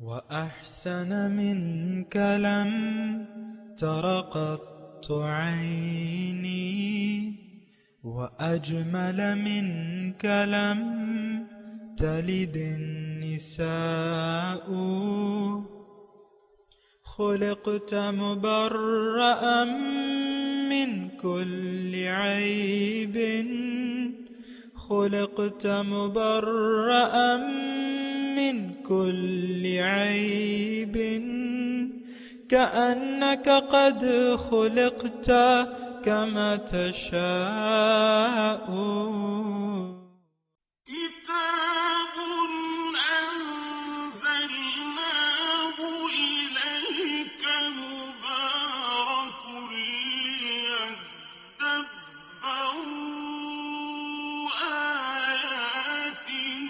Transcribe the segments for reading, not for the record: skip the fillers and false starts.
وأحسن منك لم تر قط عيني وأجمل منك لم تلد النساء خلقت مبرأ من كل عيب خلقت مبرأ من كل عيب كأنك قد خلقت كما تشاء كتاب أنزلناه إليك مبارك ليدبروا آياته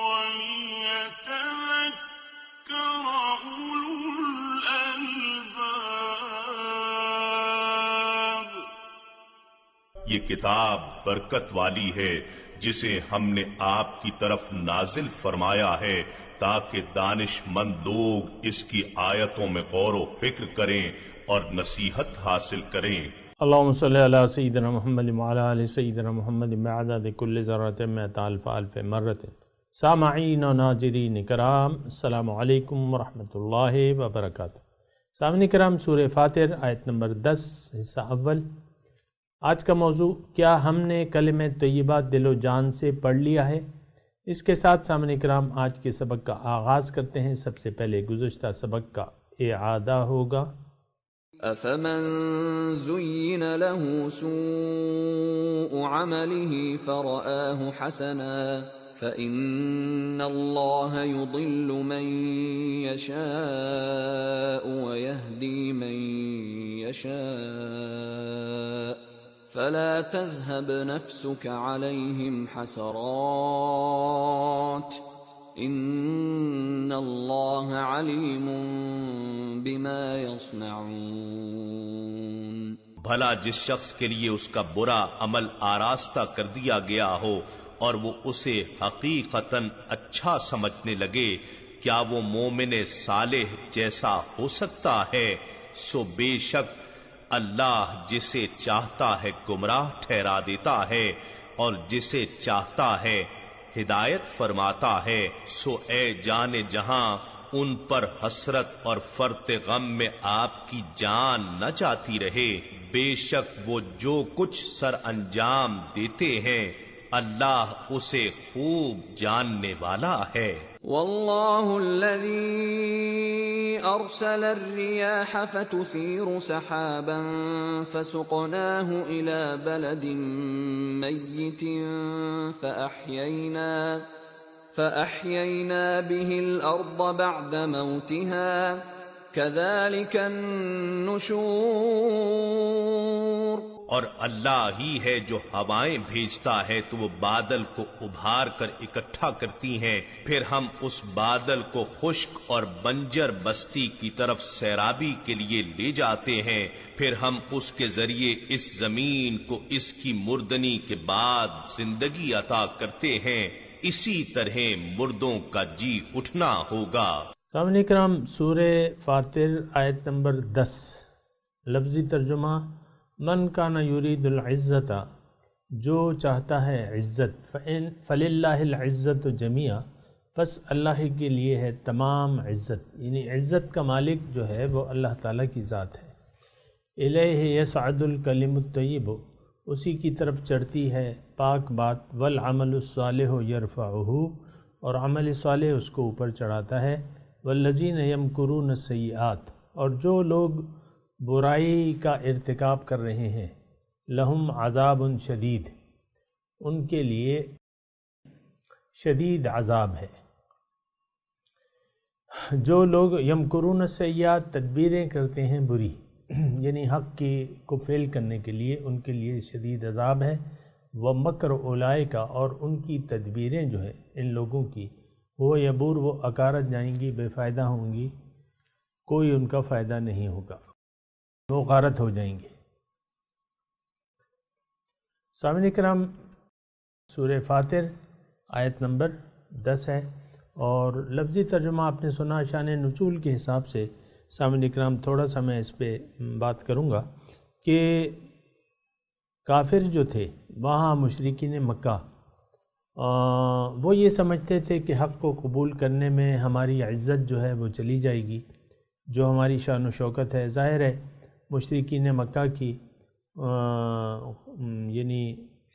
وليتذكر أولو الألباب. یہ کتاب برکت والی ہے جسے ہم نے آپ کی طرف نازل فرمایا ہے تاکہ دانش مند لوگ اس کی آیتوں میں غور و فکر کریں اور نصیحت حاصل کریں. اللہم صلی علی سیدنا محمد وعلی آل سیدنا محمد بعدد کل ذرۃ مئۃ الف الف مرۃ. سامعین و ناظرین کرام، السلام علیکم ورحمۃ اللہ وبرکاتہ. سامعین کرام، سورہ فاتر آیت نمبر 10 حصہ اول. آج کا موضوع، کیا ہم نے کلمہ طیبہ دل و جان سے پڑھ لیا ہے؟ اس کے ساتھ سامعین کرام آج کے سبق کا آغاز کرتے ہیں. سب سے پہلے گزشتہ سبق کا اعادہ ہوگا. أفمن زين له سوء عمله فرآه حسنا فإن الله يضل من يشاء ويهدي من يشاء فلا تذهب نفسك عليهم حسرات ان اللہ علیم بما یصنعون. بھلا جس شخص کے لیے اس کا برا عمل آراستہ کر دیا گیا ہو اور وہ اسے حقیقتاً اچھا سمجھنے لگے، کیا وہ مومن صالح جیسا ہو سکتا ہے؟ سو بے شک اللہ جسے چاہتا ہے گمراہ ٹھہرا دیتا ہے اور جسے چاہتا ہے ہدایت فرماتا ہے. سو اے جان جہاں ان پر حسرت اور فرط غم میں آپ کی جان نہ جاتی رہے. بے شک وہ جو کچھ سر انجام دیتے ہیں اللہ اسے خوب جاننے والا ہے. واللہ الذی ارسل الرياح فتثير سحابا فسقناه الى بلد ميت فأحيينا به الارض بعد موتها كذلك النشور. اور اللہ ہی ہے جو ہوائیں بھیجتا ہے تو وہ بادل کو ابھار کر اکٹھا کرتی ہیں، پھر ہم اس بادل کو خشک اور بنجر بستی کی طرف سیرابی کے لیے لے جاتے ہیں، پھر ہم اس کے ذریعے اس زمین کو اس کی مردنی کے بعد زندگی عطا کرتے ہیں. اسی طرح مردوں کا جی اٹھنا ہوگا. سامعین کرام، سورہ فاتر آیت نمبر 10. لفظی ترجمہ: من کان یرید العزت، جو چاہتا ہے عزت، فللہ العزت جمیعا، بس اللہ کے لیے ہے تمام عزت، یعنی عزت کا مالک جو ہے وہ اللہ تعالیٰ کی ذات ہے. الیہ یصعد الکلم الطیب، اسی کی طرف چڑھتی ہے پاک بات. والعمل الصالح یرفعہ، اور عمل صالح اس کو اوپر چڑھاتا ہے. والذین یمکرون السیئات، اور جو لوگ برائی کا ارتکاب کر رہے ہیں، لہم عذاب شدید، ان کے لیے شدید عذاب ہے. جو لوگ یمکرون السیئات، تدبیریں کرتے ہیں بری، یعنی حق کو فیل کرنے کے لیے ان کے لیے شدید عذاب ہے. ومکر اولئک، اور ان کی تدبیریں جو ہے ان لوگوں کی، وہ یبور، وہ اکارت جائیں گی، بے فائدہ ہوں گی، کوئی ان کا فائدہ نہیں ہوگا، وہ غارت ہو جائیں گے. سامعین کرام، سورہ فاتر آیت نمبر 10 ہے اور لفظی ترجمہ آپ نے سنا شان نزول کے حساب سے سامعین اکرام، تھوڑا سا میں اس پہ بات کروں گا کہ کافر جو تھے وہاں مشرکین مکہ وہ یہ سمجھتے تھے کہ حق کو قبول کرنے میں ہماری عزت جو ہے وہ چلی جائے گی، جو ہماری شان و شوکت ہے۔ ظاہر ہے مشرکین مکہ کی یعنی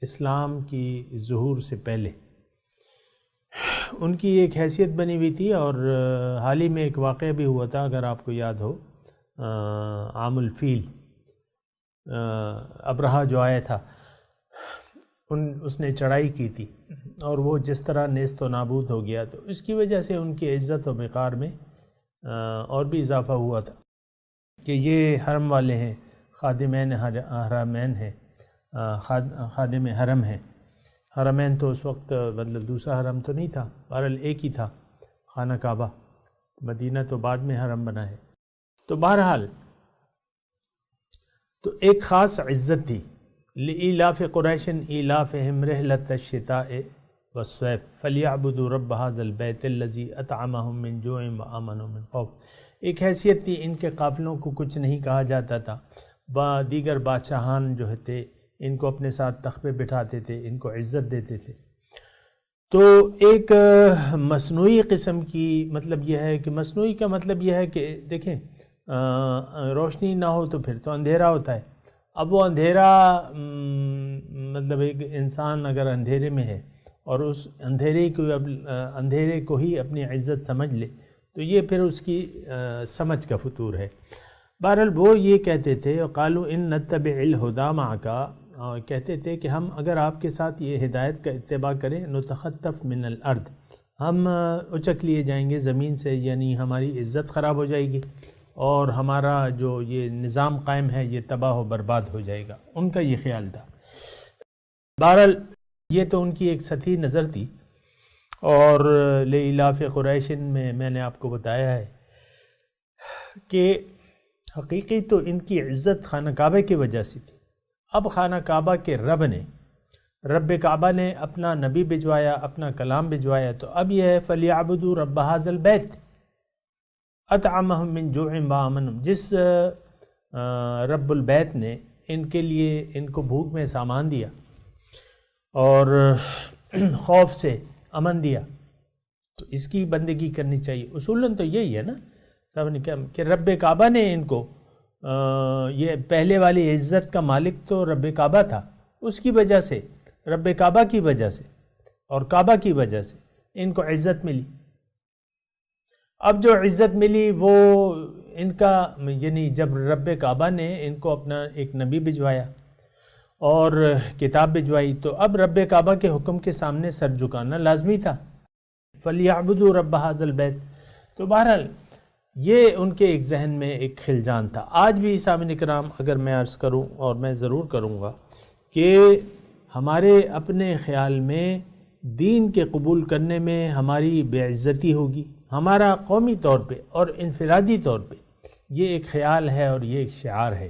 اسلام کی ظہور سے پہلے ان کی ایک حیثیت بنی ہوئی تھی، اور حال ہی میں ایک واقعہ بھی ہوا تھا، اگر آپ کو یاد ہو، عام الفیل، ابرہہ جو آیا تھا اس نے چڑھائی کی تھی اور وہ جس طرح نیست و نابود ہو گیا، تو اس کی وجہ سے ان کی عزت و وقار میں اور بھی اضافہ ہوا تھا کہ یہ حرم والے ہیں، خادمین حرمین ہیں، خادم حرم ہیں۔ حرمین تو اس وقت مطلب دوسرا حرم تو نہیں تھا، بہرحال ایک ہی تھا، خانہ کعبہ، مدینہ تو بعد میں حرم بنا ہے۔ تو بہرحال تو ایک خاص عزت تھی، لإیلاف قریش ایلافہم رحلۃ الشتاء والصیف فلیعبدوا رب ھذا البیت الذی اطعمہم من جوع وآمنہم من خوف۔ ایک حیثیت تھی، ان کے قافلوں کو کچھ نہیں کہا جاتا تھا، دیگر بادشاہان جو تھے ان کو اپنے ساتھ تخت پہ بٹھاتے تھے، ان کو عزت دیتے تھے۔ تو ایک مصنوعی قسم کی، مطلب یہ ہے کہ مصنوعی کا مطلب یہ ہے کہ دیکھیں روشنی نہ ہو تو پھر تو اندھیرا ہوتا ہے۔ اب وہ اندھیرا مطلب ایک انسان اگر اندھیرے میں ہے اور اس اندھیرے کو ہی اپنی عزت سمجھ لے تو یہ پھر اس کی سمجھ کا فطور ہے۔ بہرحال وہ یہ کہتے تھے، قالوا ان نتبع الہدی معک، کہتے تھے کہ ہم اگر آپ کے ساتھ یہ ہدایت کا اتباع کریں، نتخطف من الارض، ہم اچک لیے جائیں گے زمین سے، یعنی ہماری عزت خراب ہو جائے گی اور ہمارا جو یہ نظام قائم ہے یہ تباہ و برباد ہو جائے گا، ان کا یہ خیال تھا۔ بہرحال یہ تو ان کی ایک سطحی نظر تھی، اور لإیلاف قریش میں نے آپ کو بتایا ہے کہ حقیقی تو ان کی عزت خانہ کعبہ کی وجہ سے تھی۔ اب خانہ کعبہ کے رب کعبہ نے اپنا نبی بھجوایا، اپنا کلام بھجوایا، تو اب یہ ہے فلیعبدوا رب ھذا البیت اطعمہم من جوع وآمنہم، جس رب البیت نے ان کے لیے ان کو بھوک میں سامان دیا اور خوف سے امن دیا، تو اس کی بندگی کرنی چاہیے۔ اصولاً تو یہی ہے نا کہ رب کعبہ نے ان کو یہ پہلے والی عزت کا مالک تو رب کعبہ تھا، اس کی وجہ سے، رب کعبہ کی وجہ سے اور کعبہ کی وجہ سے ان کو عزت ملی۔ اب جو عزت ملی وہ ان کا، یعنی جب رب کعبہ نے ان کو اپنا ایک نبی بھجوایا اور کتاب بھجوائی، تو اب رب کعبہ کے حکم کے سامنے سر جھکانا لازمی تھا، فلیعبدوا رب ھذا البیت۔ تو بہرحال یہ ان کے ایک ذہن میں ایک خلجان تھا۔ آج بھی سامعین اکرام اگر میں عرض کروں، اور میں ضرور کروں گا، کہ ہمارے اپنے خیال میں دین کے قبول کرنے میں ہماری بے عزتی ہوگی، ہمارا قومی طور پہ اور انفرادی طور پہ یہ ایک خیال ہے اور یہ ایک شعار ہے۔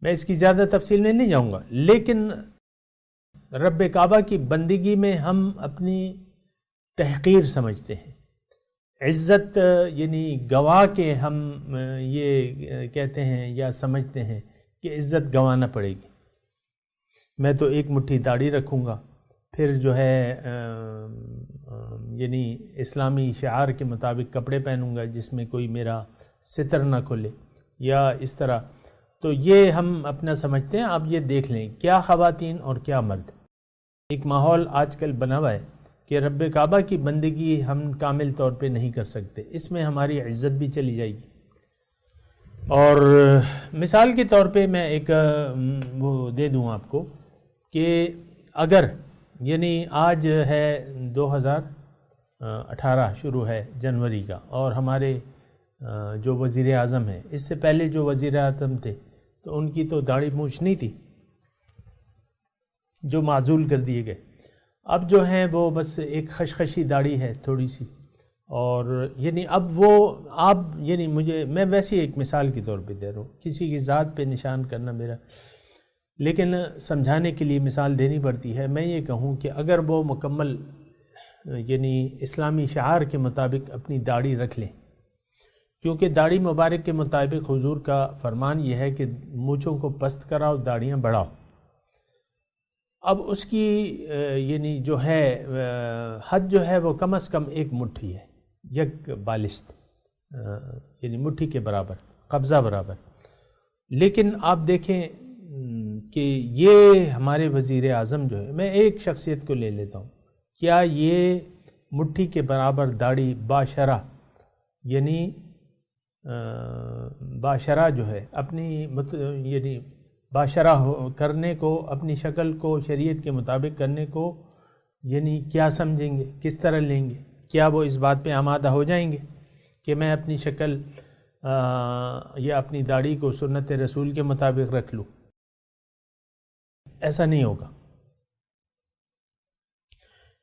میں اس کی زیادہ تفصیل میں نہیں جاؤں گا، لیکن رب کعبہ کی بندگی میں ہم اپنی تحقیر سمجھتے ہیں، عزت یعنی گوا کے ہم یہ کہتے ہیں یا سمجھتے ہیں کہ عزت گنوانا پڑے گی۔ میں تو ایک مٹھی داڑھی رکھوں گا، پھر جو ہے یعنی اسلامی شعار کے مطابق کپڑے پہنوں گا جس میں کوئی میرا ستر نہ کھلے، یا اس طرح، تو یہ ہم اپنا سمجھتے ہیں۔ آپ یہ دیکھ لیں کیا خواتین اور کیا مرد، ایک ماحول آج کل بنا ہوا ہے کہ رب کعبہ کی بندگی ہم کامل طور پہ نہیں کر سکتے، اس میں ہماری عزت بھی چلی جائے گی۔ اور مثال کے طور پہ میں ایک وہ دے دوں آپ کو کہ اگر یعنی آج ہے 2018 شروع ہے جنوری کا، اور ہمارے جو وزیر اعظم ہیں، اس سے پہلے جو وزیر اعظم تھے تو ان کی تو داڑھی مونچھ نہیں تھی، جو معزول کر دیے گئے۔ اب جو ہیں وہ بس ایک خشخشی داڑھی ہے تھوڑی سی، اور یعنی اب وہ آپ یعنی میں ویسی ایک مثال کے طور پہ دے رہا ہوں، کسی کی ذات پہ نشان کرنا میرا، لیکن سمجھانے کے لیے مثال دینی پڑتی ہے۔ میں یہ کہوں کہ اگر وہ مکمل یعنی اسلامی شعار کے مطابق اپنی داڑھی رکھ لیں، کیونکہ داڑھی مبارک کے مطابق حضور کا فرمان یہ ہے کہ مونچھوں کو پست کراؤ، داڑھیاں بڑھاؤ۔ اب اس کی یعنی جو ہے حد جو ہے وہ کم از کم 1 مٹھی ہے، 1 بالشت، یعنی مٹھی کے برابر، قبضہ برابر۔ لیکن آپ دیکھیں کہ یہ ہمارے وزیر اعظم جو ہے، میں ایک شخصیت کو لے لیتا ہوں، کیا یہ مٹھی کے برابر داڑھی باشرہ، یعنی باشرہ جو ہے اپنی یعنی باشرہ کرنے کو، اپنی شکل کو شریعت کے مطابق کرنے کو یعنی کیا سمجھیں گے، کس طرح لیں گے؟ کیا وہ اس بات پہ آمادہ ہو جائیں گے کہ میں اپنی شکل یا اپنی داڑھی کو سنت رسول کے مطابق رکھ لوں؟ ایسا نہیں ہوگا۔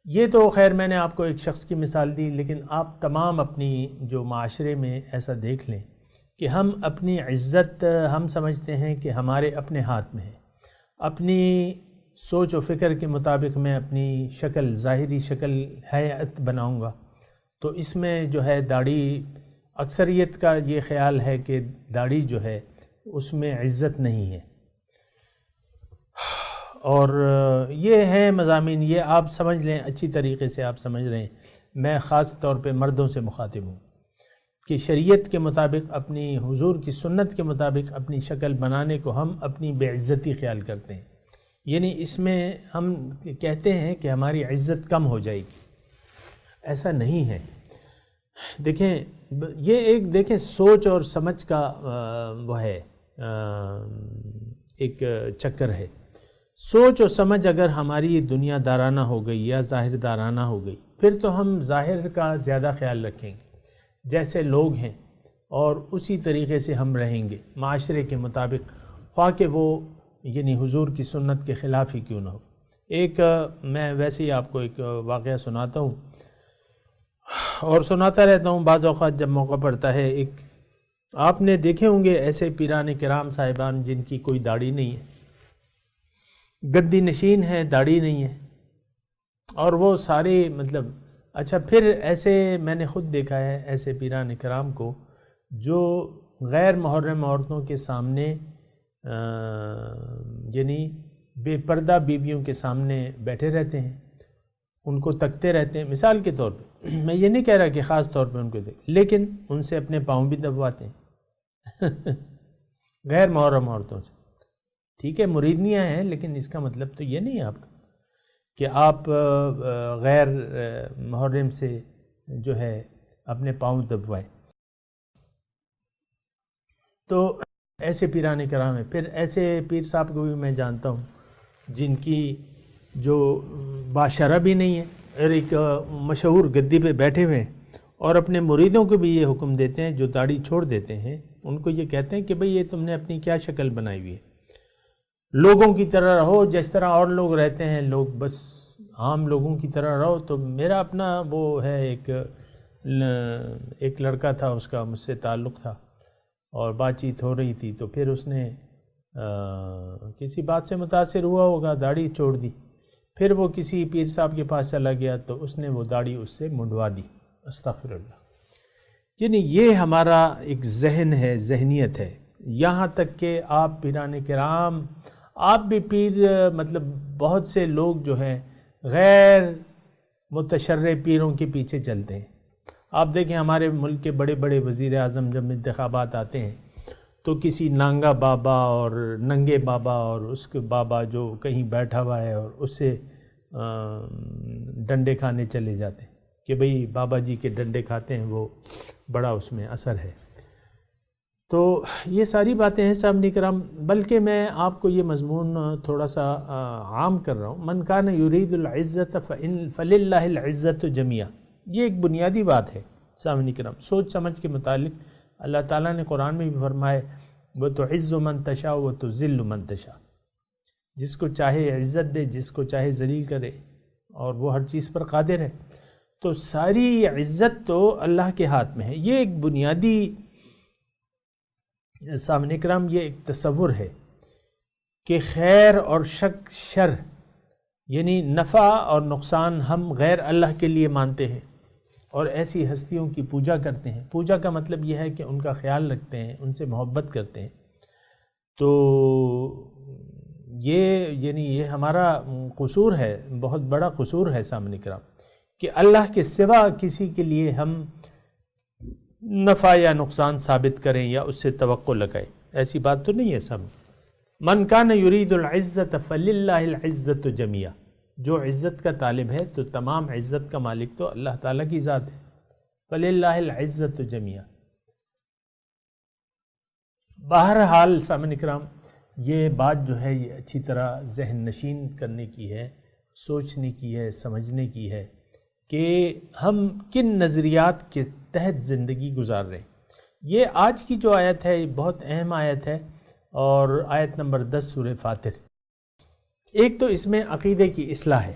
یہ تو خیر میں نے آپ کو ایک شخص کی مثال دی، لیکن آپ تمام اپنی جو معاشرے میں ایسا دیکھ لیں کہ ہم اپنی عزت ہم سمجھتے ہیں کہ ہمارے اپنے ہاتھ میں ہے، اپنی سوچ و فکر کے مطابق میں اپنی شکل، ظاہری شکل، ہیئت بناؤں گا، تو اس میں جو ہے داڑھی، اکثریت کا یہ خیال ہے کہ داڑھی جو ہے اس میں عزت نہیں ہے۔ اور یہ ہیں مضامین، یہ آپ سمجھ لیں، اچھی طریقے سے آپ سمجھ رہے ہیں، میں خاص طور پہ مردوں سے مخاطب ہوں کہ شریعت کے مطابق، اپنی حضور کی سنت کے مطابق اپنی شکل بنانے کو ہم اپنی بے عزتی خیال کرتے ہیں، یعنی اس میں ہم کہتے ہیں کہ ہماری عزت کم ہو جائے گی۔ ایسا نہیں ہے۔ دیکھیں یہ ایک دیکھیں سوچ اور سمجھ کا وہ ہے ایک چکر ہے۔ سوچ اور سمجھ اگر ہماری دنیا دارانہ ہو گئی یا ظاہر دارانہ ہو گئی، پھر تو ہم ظاہر کا زیادہ خیال رکھیں گے، جیسے لوگ ہیں اور اسی طریقے سے ہم رہیں گے معاشرے کے مطابق، خواہ کہ وہ یعنی حضور کی سنت کے خلاف ہی کیوں نہ ہو۔ ایک میں ویسے ہی آپ کو ایک واقعہ سناتا ہوں اور سناتا رہتا ہوں بعض اوقات جب موقع پڑتا ہے۔ ایک آپ نے دیکھے ہوں گے ایسے پیران کرام صاحبان جن کی کوئی داڑھی نہیں ہے، گدی نشین ہے، داڑھی نہیں ہے، اور وہ سارے مطلب اچھا پھر ایسے میں نے خود دیکھا ہے ایسے پیران کرام کو جو غیر محرم عورتوں کے سامنے یعنی بے پردہ بیویوں کے سامنے بیٹھے رہتے ہیں، ان کو تکتے رہتے ہیں، مثال کے طور پہ، میں یہ نہیں کہہ رہا کہ خاص طور پہ ان کو دیکھ، لیکن ان سے اپنے پاؤں بھی دبواتے ہیں غیر محرم عورتوں سے۔ ٹھیک ہے مریدنیاں ہیں، لیکن اس کا مطلب تو یہ نہیں ہے آپ کا کہ آپ غیر محرم سے جو ہے اپنے پاؤں دبوائے۔ تو ایسے پیرانے کرام ہیں۔ پھر ایسے پیر صاحب کو بھی میں جانتا ہوں جن کی جو باشرہ بھی نہیں ہے اور ایک مشہور گدی پہ بیٹھے ہوئے ہیں، اور اپنے مریدوں کو بھی یہ حکم دیتے ہیں جو داڑھی چھوڑ دیتے ہیں، ان کو یہ کہتے ہیں کہ بھئی یہ تم نے اپنی کیا شکل بنائی ہوئی ہے، لوگوں کی طرح رہو جس طرح اور لوگ رہتے ہیں، لوگ بس عام لوگوں کی طرح رہو۔ تو میرا اپنا وہ ہے ایک لڑکا تھا، اس کا مجھ سے تعلق تھا اور بات چیت ہو رہی تھی، تو پھر اس نے کسی بات سے متاثر ہوا ہوگا، داڑھی چھوڑ دی، پھر وہ کسی پیر صاحب کے پاس چلا گیا تو اس نے وہ داڑھی اس سے منڈوا دی۔ استغفر اللہ۔ یعنی یہ ہمارا ایک ذہن ہے، ذہنیت ہے، یہاں تک کہ آپ پیران کرام، آپ بھی پیر، مطلب بہت سے لوگ جو ہیں غیر متشرع پیروں کے پیچھے چلتے ہیں۔ آپ دیکھیں ہمارے ملک کے بڑے بڑے وزیر اعظم جب انتخابات آتے ہیں تو کسی نانگا بابا اور ننگے بابا اور اس کے بابا جو کہیں بیٹھا ہوا ہے اور اس سے ڈنڈے کھانے چلے جاتے ہیں کہ بھئی بابا جی کے ڈنڈے کھاتے ہیں، وہ بڑا اس میں اثر ہے۔ تو یہ ساری باتیں ہیں صاحب کرام، بلکہ میں آپ کو یہ مضمون تھوڑا سا عام کر رہا ہوں۔ من کان یرید العزت فللہ العزت جمیعا، یہ ایک بنیادی بات ہے صاحب کرام۔ سوچ سمجھ کے متعلق اللہ تعالیٰ نے قرآن میں بھی فرمایا وَتُعِزُّ مَن تَشَاءُ وَتُذِلُّ مَن تَشَاءُ، جس کو چاہے عزت دے، جس کو چاہے ذلیل کرے، اور وہ ہر چیز پر قادر ہے۔ تو ساری عزت تو اللہ کے ہاتھ میں ہے۔ یہ ایک بنیادی سامعین اکرام، یہ ایک تصور ہے کہ خیر اور شر یعنی نفع اور نقصان ہم غیر اللہ کے لیے مانتے ہیں اور ایسی ہستیوں کی پوجا کرتے ہیں. پوجا کا مطلب یہ ہے کہ ان کا خیال رکھتے ہیں، ان سے محبت کرتے ہیں. تو یہ ہمارا قصور ہے، بہت بڑا قصور ہے سامنے کرام، کہ اللہ کے سوا کسی کے لیے ہم نفع یا نقصان ثابت کریں یا اس سے توقع لگائیں. ایسی بات تو نہیں ہے. سب من کان یرید العزت فللہ العزت جمیعا، جو عزت کا طالب ہے تو تمام عزت کا مالک تو اللہ تعالیٰ کی ذات ہے. فللہ العزت جمیعا. بہرحال سامعین کرام، یہ بات جو ہے یہ اچھی طرح ذہن نشین کرنے کی ہے، سوچنے کی ہے، سمجھنے کی ہے کہ ہم کن نظریات کے تحت زندگی گزار رہے ہیں. یہ آج کی جو آیت ہے یہ بہت اہم آیت ہے، اور آیت نمبر 10 سورہ فاتر. ایک تو اس میں عقیدے کی اصلاح ہے.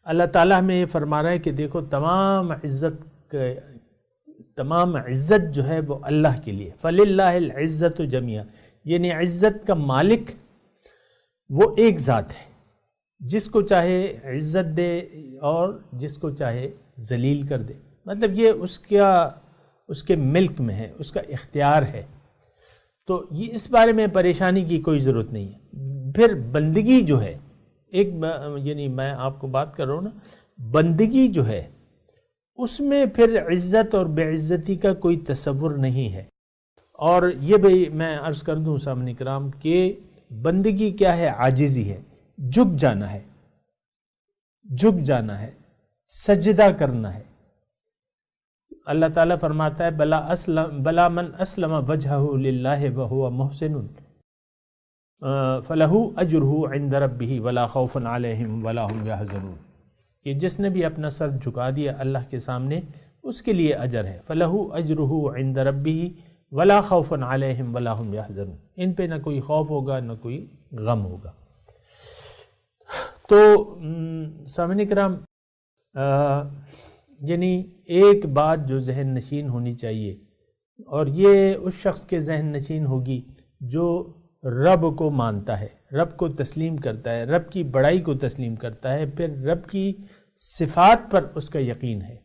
اللہ تعالیٰ ہمیں یہ فرما رہا ہے کہ دیکھو تمام عزت جو ہے وہ اللہ کے لیے. فللہ العزت جمیعا، یعنی عزت کا مالک وہ ایک ذات ہے، جس کو چاہے عزت دے اور جس کو چاہے ذلیل کر دے. مطلب یہ اس کے ملک میں ہے، اس کا اختیار ہے. تو یہ اس بارے میں پریشانی کی کوئی ضرورت نہیں ہے. پھر بندگی جو ہے، یعنی میں آپ کو بات کر رہا ہوں نا، بندگی جو ہے اس میں پھر عزت اور بے عزتی کا کوئی تصور نہیں ہے. اور یہ بھی میں عرض کر دوں سامنے کرام کہ بندگی کیا ہے؟ عاجزی ہے، جھک جانا ہے، سجدہ کرنا ہے. اللہ تعالیٰ فرماتا ہے بلا من اسلم وجہہ للہ وہو محسن فلہ اجرہ عند ربہ ولا خوف علیہم ولا هم یحزنون. کہ جس نے بھی اپنا سر جھکا دیا اللہ کے سامنے اس کے لیے اجر ہے. فلہ اجرہ عند ربہ ولا خوف علیہم ولا هم یحزنون. ان پہ نہ کوئی خوف ہوگا نہ کوئی غم ہوگا. تو سامعین کرام، یعنی ایک بات جو ذہن نشین ہونی چاہیے، اور یہ اس شخص کے ذہن نشین ہوگی جو رب کو مانتا ہے، رب کو تسلیم کرتا ہے، رب کی بڑائی کو تسلیم کرتا ہے، پھر رب کی صفات پر اس کا یقین ہے.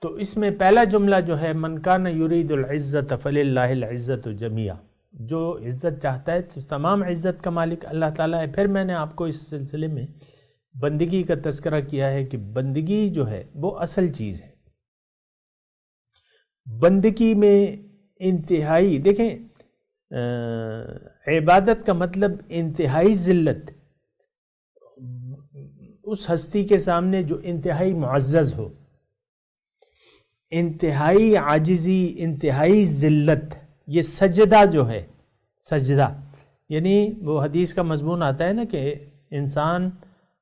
تو اس میں پہلا جملہ جو ہے من کان یرید العزت فللہ العزت جمیعا، جو عزت چاہتا ہے تو تمام عزت کا مالک اللہ تعالیٰ ہے. پھر میں نے آپ کو اس سلسلے میں بندگی کا تذکرہ کیا ہے کہ بندگی جو ہے وہ اصل چیز ہے. بندگی میں انتہائی، دیکھیں عبادت کا مطلب انتہائی ذلت اس ہستی کے سامنے جو انتہائی معزز ہو، انتہائی عاجزی، انتہائی ذلت. یہ سجدہ جو ہے، سجدہ یعنی وہ حدیث کا مضمون آتا ہے نا کہ انسان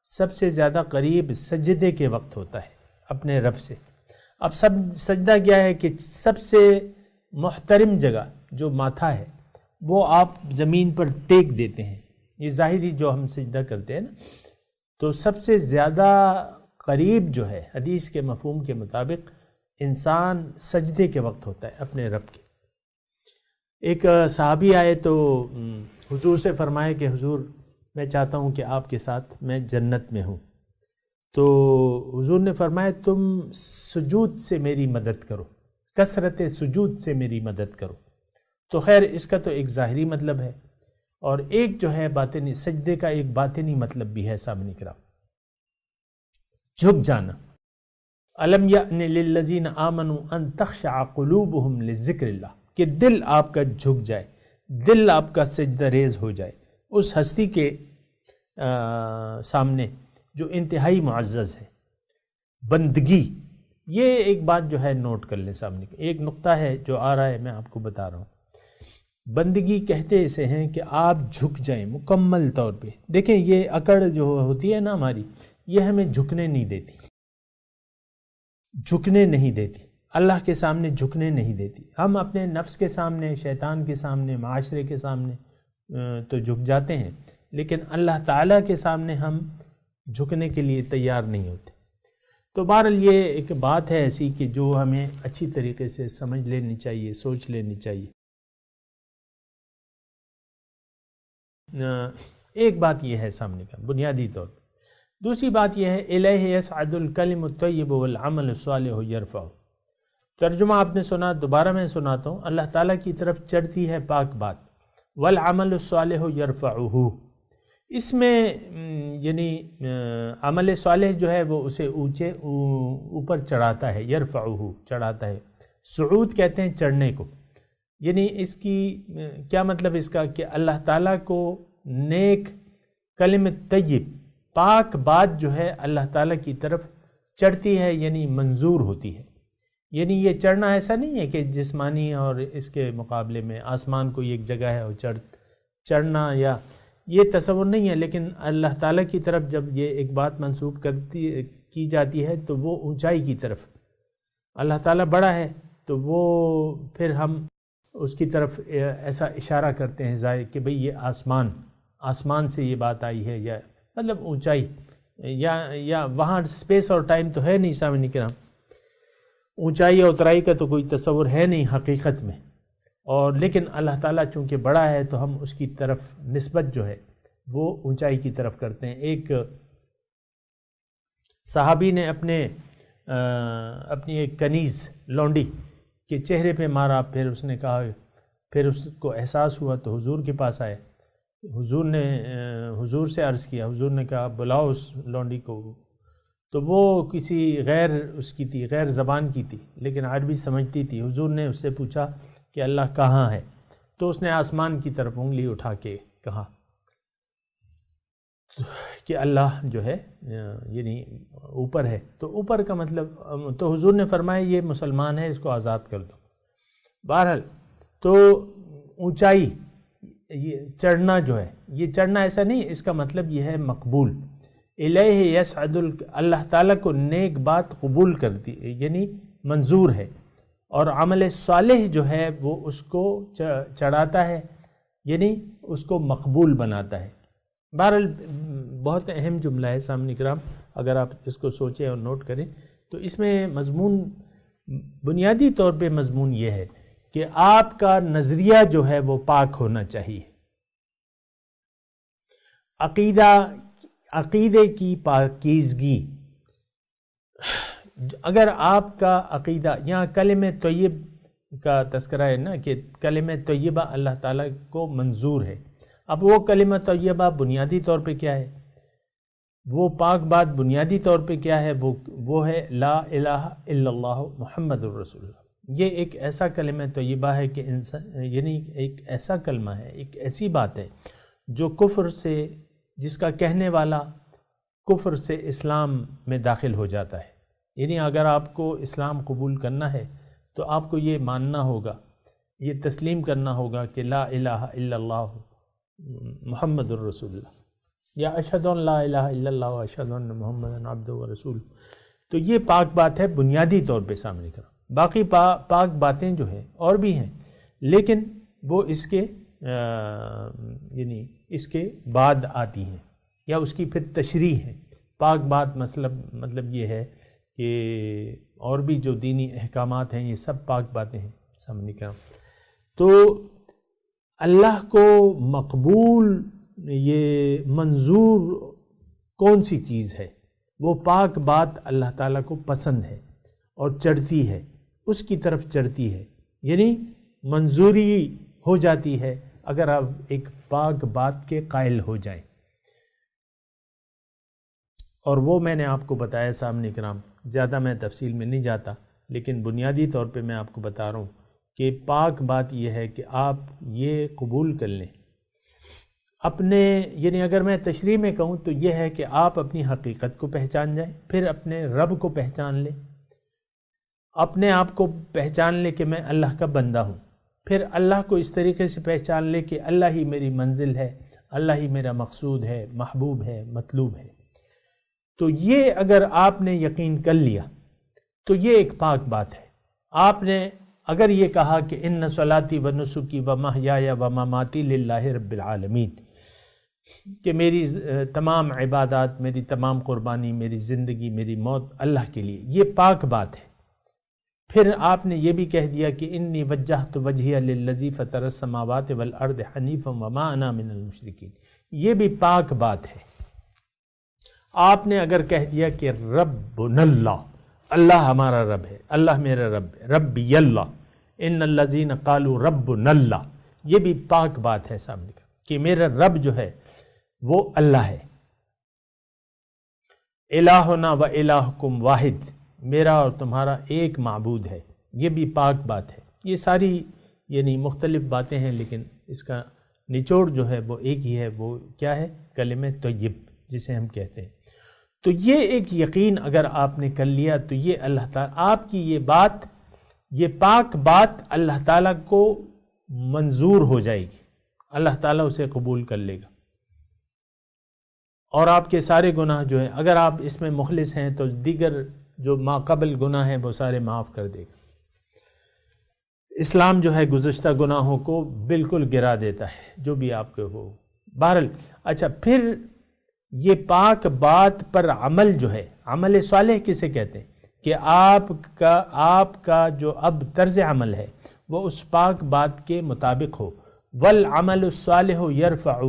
سب سے زیادہ قریب سجدے کے وقت ہوتا ہے اپنے رب سے. اب سجدہ کیا ہے کہ سب سے محترم جگہ جو ماتھا ہے وہ آپ زمین پر ٹیک دیتے ہیں. یہ ظاہری جو ہم سجدہ کرتے ہیں نا، تو سب سے زیادہ قریب جو ہے حدیث کے مفہوم کے مطابق انسان سجدے کے وقت ہوتا ہے اپنے رب کے. ایک صحابی آئے تو حضور سے فرمائے کہ حضور میں چاہتا ہوں کہ آپ کے ساتھ میں جنت میں ہوں. تو حضور نے فرمایا تم سجود سے میری مدد کرو، کثرت سجود سے میری مدد کرو. تو خیر اس کا تو ایک ظاہری مطلب ہے، اور ایک جو ہے باطنی، سجدے کا ایک باطنی مطلب بھی ہے سامنے کرام، جھک جانا. الم یأن للذین آمنوا ان تخشع قلوبہم لذکر اللہ، کہ دل آپ کا جھک جائے، دل آپ کا سجدہ ریز ہو جائے اس ہستی کے سامنے جو انتہائی معزز ہے. بندگی، یہ ایک بات جو ہے نوٹ کر لیں سامنے. ایک نقطہ ہے جو آ رہا ہے میں آپ کو بتا رہا ہوں. بندگی کہتے اسے ہیں کہ آپ جھک جائیں مکمل طور پہ. دیکھیں یہ اکڑ جو ہوتی ہے نا ہماری، یہ ہمیں جھکنے نہیں دیتی، جھکنے نہیں دیتی، اللہ کے سامنے جھکنے نہیں دیتی. ہم اپنے نفس کے سامنے، شیطان کے سامنے، معاشرے کے سامنے تو جھک جاتے ہیں، لیکن اللہ تعالیٰ کے سامنے ہم جھکنے کے لیے تیار نہیں ہوتے. تو بہرحال یہ ایک بات ہے ایسی کہ جو ہمیں اچھی طریقے سے سمجھ لینی چاہیے، سوچ لینی چاہیے. ایک بات یہ ہے سامنے کا بنیادی طور پر. دوسری بات یہ ہے الیہ یصعد الکلم الطیب والعمل الصالح یرفعہ. ترجمہ آپ نے سنا، دوبارہ میں سناتا ہوں. اللہ تعالیٰ کی طرف چڑھتی ہے پاک بات، والعمل الصالح یرفعہ. اس میں یعنی عمل صالح جو ہے وہ اسے اوپر چڑھاتا ہے، یرفعہ چڑھاتا ہے. صعود کہتے ہیں چڑھنے کو. یعنی اس کی کیا مطلب اس کا کہ اللہ تعالیٰ کو نیک کلم طیب پاک بات جو ہے اللہ تعالیٰ کی طرف چڑھتی ہے، یعنی منظور ہوتی ہے. یعنی یہ چڑھنا ایسا نہیں ہے کہ جسمانی اور اس کے مقابلے میں آسمان کوئی ایک جگہ ہے اور چڑھنا، یا یہ تصور نہیں ہے. لیکن اللہ تعالیٰ کی طرف جب یہ ایک بات منسوب کی جاتی ہے تو وہ اونچائی کی طرف. اللہ تعالیٰ بڑا ہے تو وہ پھر ہم اس کی طرف ایسا اشارہ کرتے ہیں ظاہر کہ بھئی یہ آسمان سے یہ بات آئی ہے، یا مطلب اونچائی، یا وہاں اسپیس اور ٹائم تو ہے نہیں سامنے کرام. اونچائی اور اترائی کا تو کوئی تصور ہے نہیں حقیقت میں. اور لیکن اللہ تعالیٰ چونکہ بڑا ہے تو ہم اس کی طرف نسبت جو ہے وہ اونچائی کی طرف کرتے ہیں. ایک صحابی نے اپنی ایک کنیز لونڈی کے چہرے پہ مارا. پھر اس نے کہا، پھر اس کو احساس ہوا تو حضور کے پاس آئے. حضور سے عرض کیا. حضور نے کہا بلاؤ اس لونڈی کو. تو وہ کسی غیر اس کی تھی، غیر زبان کی تھی، لیکن عربی سمجھتی تھی. حضور نے اس سے پوچھا کہ اللہ کہاں ہے؟ تو اس نے آسمان کی طرف انگلی اٹھا کے کہا کہ اللہ جو ہے یعنی اوپر ہے. تو اوپر کا مطلب، تو حضور نے فرمایا یہ مسلمان ہے، اس کو آزاد کر دو. بہرحال تو اونچائی، یہ چڑھنا جو ہے، یہ چڑھنا ایسا نہیں، اس کا مطلب یہ ہے مقبول. الیہ یصعد، اللہ تعالیٰ کو نیک بات قبول کرتی یعنی منظور ہے، اور عمل صالح جو ہے وہ اس کو چڑھاتا ہے، یعنی اس کو مقبول بناتا ہے. بہرحال بہت اہم جملہ ہے سامنے کرام، اگر آپ اس کو سوچیں اور نوٹ کریں تو اس میں مضمون، بنیادی طور پہ مضمون یہ ہے کہ آپ کا نظریہ جو ہے وہ پاک ہونا چاہیے. عقیدے کی پاکیزگی. اگر آپ کا عقیدہ، یہاں کلمہ طیب کا تذکرہ ہے نا کہ کلمہ طیبہ اللہ تعالیٰ کو منظور ہے. اب وہ کلمہ طیبہ بنیادی طور پہ کیا ہے؟ وہ پاک بات بنیادی طور پہ کیا ہے؟ وہ ہے لا الہ الا اللہ محمد الرسول اللہ. یہ ایک ایسا کلمہ طیبہ ہے کہ یعنی ایک ایسا کلمہ ہے، ایک ایسی بات ہے جو کفر سے، جس کا کہنے والا کفر سے اسلام میں داخل ہو جاتا ہے. یعنی اگر آپ کو اسلام قبول کرنا ہے تو آپ کو یہ ماننا ہوگا، یہ تسلیم کرنا ہوگا کہ لا الہ الا اللہ محمد الرسول اللہ، یا اشہد ان لا الہ الا اللہ و اشہد ان محمد عبدہ و رسول. تو یہ پاک بات ہے بنیادی طور پہ سامنے کرا. باقی پاک باتیں جو ہیں اور بھی ہیں، لیکن وہ اس کے یعنی اس کے بعد آتی ہیں، یا اس کی پھر تشریح ہے. پاک بات مطلب یہ ہے کہ اور بھی جو دینی احکامات ہیں یہ سب پاک باتیں ہیں سامنے کا. تو اللہ کو مقبول، یہ منظور کون سی چیز ہے؟ وہ پاک بات اللہ تعالیٰ کو پسند ہے اور چڑھتی ہے، اس کی طرف چڑھتی ہے، یعنی منظوری ہو جاتی ہے اگر آپ ایک پاک بات کے قائل ہو جائیں. اور وہ میں نے آپ کو بتایا سامنے کرام، زیادہ میں تفصیل میں نہیں جاتا، لیکن بنیادی طور پہ میں آپ کو بتا رہا ہوں کہ پاک بات یہ ہے کہ آپ یہ قبول کر لیں اپنے، یعنی اگر میں تشریح میں کہوں تو یہ ہے کہ آپ اپنی حقیقت کو پہچان جائیں، پھر اپنے رب کو پہچان لیں، اپنے آپ کو پہچان لیں کہ میں اللہ کا بندہ ہوں، پھر اللہ کو اس طریقے سے پہچان لیں کہ اللہ ہی میری منزل ہے، اللہ ہی میرا مقصود ہے، محبوب ہے، مطلوب ہے. تو یہ اگر آپ نے یقین کر لیا تو یہ ایک پاک بات ہے. آپ نے اگر یہ کہا کہ ان صلاتی و نسکی و محیای و مماتی للہ رب العالمین، کہ میری تمام عبادات، میری تمام قربانی، میری زندگی، میری موت اللہ کے لیے، یہ پاک بات ہے. پھر آپ نے یہ بھی کہہ دیا کہ انی وجہت وجہی للذی فطر السماوات والارض حنیفا وما انا من المشرکین، یہ بھی پاک بات ہے۔ آپ نے اگر کہہ دیا کہ ربنا اللہ، اللہ ہمارا رب ہے، اللہ میرا رب ہے، ربی اللہ، ان الذین قالوا ربنا اللہ، یہ بھی پاک بات ہے سامنے کا کہ میرا رب جو ہے وہ اللہ ہے۔ الہنا و الہکم واحد، میرا اور تمہارا ایک معبود ہے، یہ بھی پاک بات ہے۔ یہ ساری یعنی مختلف باتیں ہیں، لیکن اس کا نچوڑ جو ہے وہ ایک ہی ہے، وہ کیا ہے؟ کلمہ طیب جسے ہم کہتے ہیں۔ تو یہ ایک یقین اگر آپ نے کر لیا تو یہ اللہ تعالیٰ آپ کی یہ بات، یہ پاک بات اللہ تعالیٰ کو منظور ہو جائے گی، اللہ تعالیٰ اسے قبول کر لے گا، اور آپ کے سارے گناہ جو ہیں، اگر آپ اس میں مخلص ہیں تو دیگر جو ماقبل گناہ ہیں وہ سارے معاف کر دے گا۔ اسلام جو ہے گزشتہ گناہوں کو بالکل گرا دیتا ہے، جو بھی آپ کے ہو۔ بہرحال اچھا، پھر یہ پاک بات پر عمل جو ہے، عمل صالح کسے کہتے ہیں؟ کہ آپ کا جو اب طرز عمل ہے وہ اس پاک بات کے مطابق ہو۔ والعمل الصالح یرفعہ،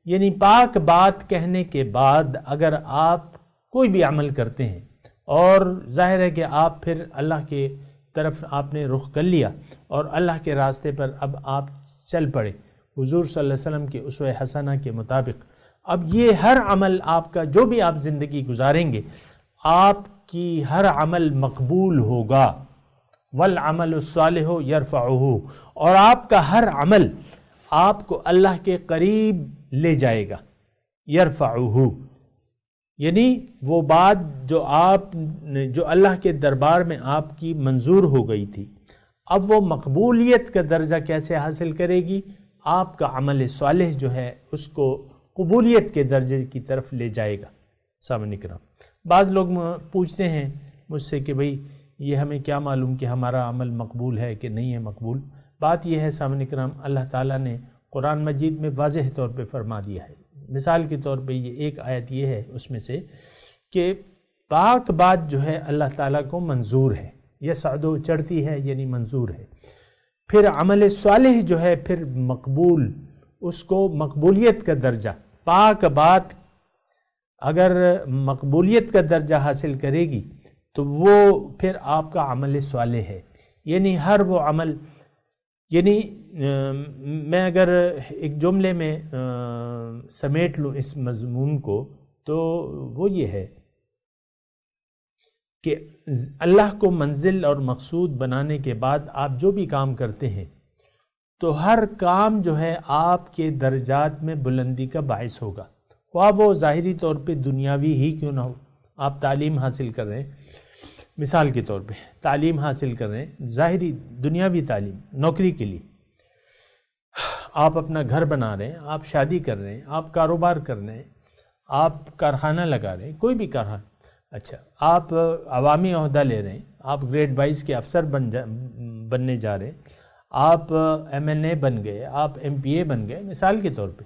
یعنی پاک بات کہنے کے بعد اگر آپ کوئی بھی عمل کرتے ہیں، اور ظاہر ہے کہ آپ پھر اللہ کے طرف آپ نے رخ کر لیا اور اللہ کے راستے پر اب آپ چل پڑے حضور صلی اللہ علیہ وسلم کے اسوہ حسنہ کے مطابق، اب یہ ہر عمل آپ کا جو بھی آپ زندگی گزاریں گے، آپ کی ہر عمل مقبول ہوگا۔ والعمل الصالح یرفعہ، اور آپ کا ہر عمل آپ کو اللہ کے قریب لے جائے گا۔ یرفعہ یعنی وہ بات جو اللہ کے دربار میں آپ کی منظور ہو گئی تھی، اب وہ مقبولیت کا درجہ کیسے حاصل کرے گی؟ آپ کا عمل صالح جو ہے اس کو قبولیت کے درجے کی طرف لے جائے گا۔ سامعین کرام، بعض لوگ پوچھتے ہیں مجھ سے کہ بھئی یہ ہمیں کیا معلوم کہ ہمارا عمل مقبول ہے کہ نہیں ہے مقبول؟ بات یہ ہے سامعین کرام، اللہ تعالیٰ نے قرآن مجید میں واضح طور پہ فرما دیا ہے۔ مثال کے طور پہ یہ ایک آیت یہ ہے اس میں سے کہ پاک بات جو ہے اللہ تعالیٰ کو منظور ہے، یصعد چڑھتی ہے یعنی منظور ہے۔ پھر عمل صالح جو ہے پھر مقبول، اس کو مقبولیت کا درجہ، پاک بات اگر مقبولیت کا درجہ حاصل کرے گی تو وہ پھر آپ کا عمل صالح ہے۔ یعنی ہر وہ عمل، یعنی میں اگر ایک جملے میں سمیٹ لوں اس مضمون کو تو وہ یہ ہے کہ اللہ کو منزل اور مقصود بنانے کے بعد آپ جو بھی کام کرتے ہیں تو ہر کام جو ہے آپ کے درجات میں بلندی کا باعث ہوگا، خواہ وہ ظاہری طور پہ دنیاوی ہی کیوں نہ ہو۔ آپ تعلیم حاصل کر رہے ہیں، مثال کے طور پہ تعلیم حاصل کر رہے ہیں، ظاہری دنیاوی تعلیم نوکری کے لیے، آپ اپنا گھر بنا رہے ہیں، آپ شادی کر رہے ہیں، آپ کاروبار کر رہے ہیں، آپ کارخانہ لگا رہے ہیں، کوئی بھی کارخانہ، اچھا آپ عوامی عہدہ لے رہے ہیں، آپ گریڈ 22 کے افسر بننے جا رہے ہیں، آپ ایم این اے بن گئے، آپ ایم پی اے بن گئے، مثال کے طور پہ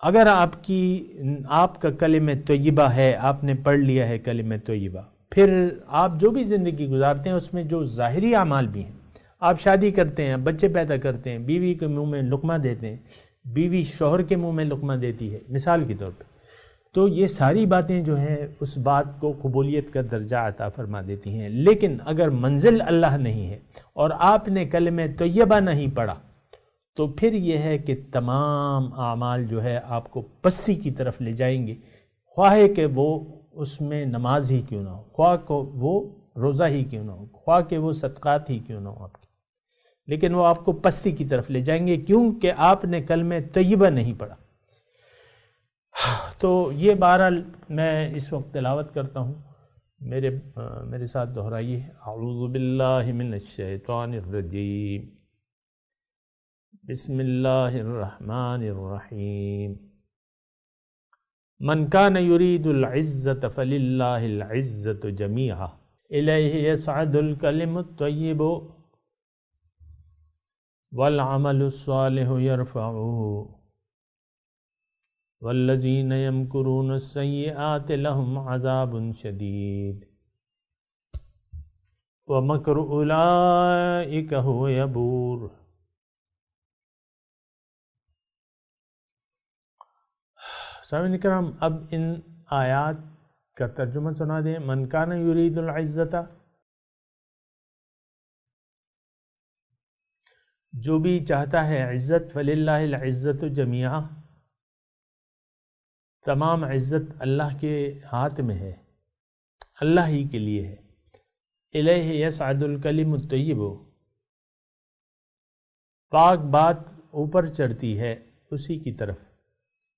اگر آپ کا کلمہ طیبہ ہے، آپ نے پڑھ لیا ہے کلمہ طیبہ، پھر آپ جو بھی زندگی گزارتے ہیں اس میں جو ظاہری اعمال بھی ہیں، آپ شادی کرتے ہیں، بچے پیدا کرتے ہیں، بیوی کے منہ میں لقمہ دیتے ہیں، بیوی شوہر کے منہ میں لقمہ دیتی ہے، مثال کے طور پہ، تو یہ ساری باتیں جو ہیں اس بات کو قبولیت کا درجہ عطا فرما دیتی ہیں۔ لیکن اگر منزل اللہ نہیں ہے اور آپ نے کلمہ طیبہ نہیں پڑھا تو پھر یہ ہے کہ تمام اعمال جو ہے آپ کو پستی کی طرف لے جائیں گے، خواہ کہ وہ اس میں نماز ہی کیوں نہ ہو، خواہ کو وہ روزہ ہی کیوں نہ ہو، خواہ کہ وہ صدقات ہی کیوں نہ ہو آپ کے، لیکن وہ آپ کو پستی کی طرف لے جائیں گے کیونکہ آپ نے کلمہ طیبہ نہیں پڑھا۔ تو یہ بہرحال میں اس وقت تلاوت کرتا ہوں، میرے ساتھ دہرائیے، اعوذ باللہ من الشیطان الرجیم، بسم اللہ الرحمن الرحیم، من کان یرید العزة فللہ العزة جمیعا الیہ یصعد الکلم الطیب والعمل الصالح یرفعہ والذین یمکرون السیئات لهم عذاب شدید ومکر اولئک هو یبور۔ سامعین کرام، اب ان آیات کا ترجمہ سنا دیں۔ من کان یرید العزت، جو بھی چاہتا ہے عزت، فللہ العزت جمیعا، تمام عزت اللہ کے ہاتھ میں ہے، اللہ ہی کے لیے ہے۔ الیہ یصعد الکلم الطیب، پاک بات اوپر چڑھتی ہے اسی کی طرف،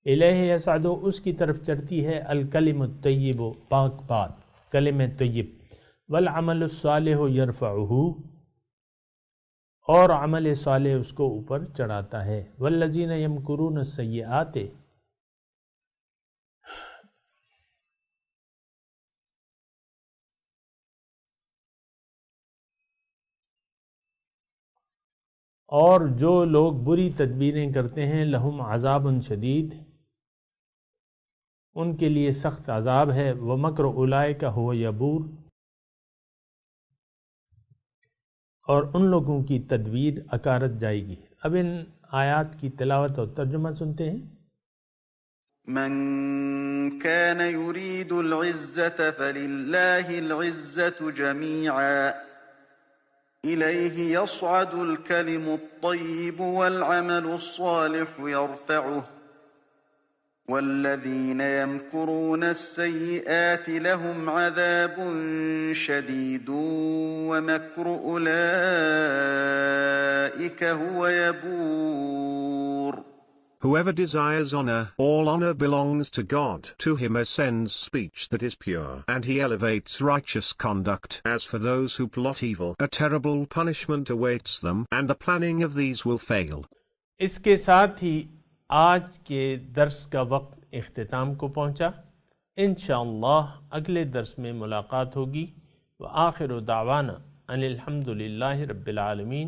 الیہ یصعد، اس کی طرف چڑھتی ہے، الکلم الطیب، پاک بات، کلم طیب، والعمل الصالح یرفعہ، اور عمل صالح اس کو اوپر چڑھاتا ہے، والذین یمکرون السیئات، اور جو لوگ بری تدبیریں کرتے ہیں، لہم عذاب شدید، ان کے لیے سخت عذاب ہے، ومکر اولئک ھو یبور، اور ان لوگوں کی تدبیر اکارت جائے گی۔ اب ان آیات کی تلاوت اور ترجمہ سنتے ہیں۔ من كان يريد العزة فلله العزة جميعا إليه يصعد الكلم الطيب والعمل الصالح يرفعه والذين يمكرون السيئات لهم عذاب شديد ومكر أولئك هو يبور. Whoever desires honor, all honor belongs to God. To him ascends speech that is pure, and he elevates righteous conduct. As for those who plot evil, a terrible punishment awaits them, and the planning of these will fail. اس کے ساتھ ہی آج کے درس کا وقت اختتام کو پہنچا۔ انشاءاللہ اگلے درس میں ملاقات ہوگی۔ وآخر دعوانا ان الحمدللہ رب العالمین،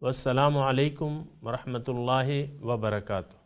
والسلام علیکم ورحمۃ اللہ وبرکاتہ۔